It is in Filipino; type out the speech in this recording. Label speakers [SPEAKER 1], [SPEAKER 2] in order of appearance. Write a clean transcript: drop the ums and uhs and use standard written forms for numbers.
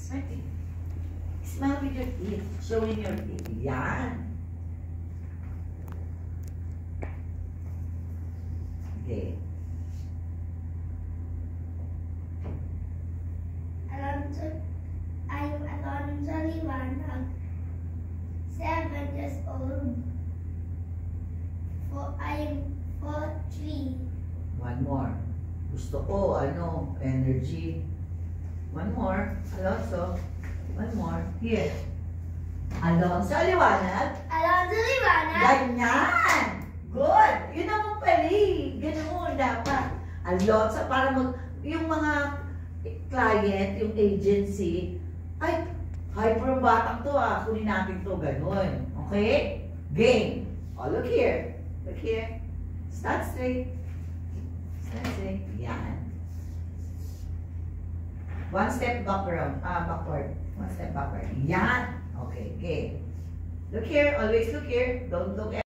[SPEAKER 1] Smile teeth. Smile with your teeth. Showing your teeth. Yan. Okay.
[SPEAKER 2] I'm Alonzo Liwanag, 7 years old. I'm 4'3".
[SPEAKER 1] One more. Gusto ko, energy. One more. Alonzo. One more. Here. Alonzo Liwanag.
[SPEAKER 2] Alonzo Liwanag.
[SPEAKER 1] Ganyan! Good! Yun naman pali. Ganun dapat. Alonzo, para yung mga client, yung agency, ay, hyper batang to kunin natin to, ganun. Okay? Game. Oh, look here. Look here. Stand straight. Stand straight. Yan. One step backward. One step backward. Yan. Okay, game. Look here. Always look here. Don't look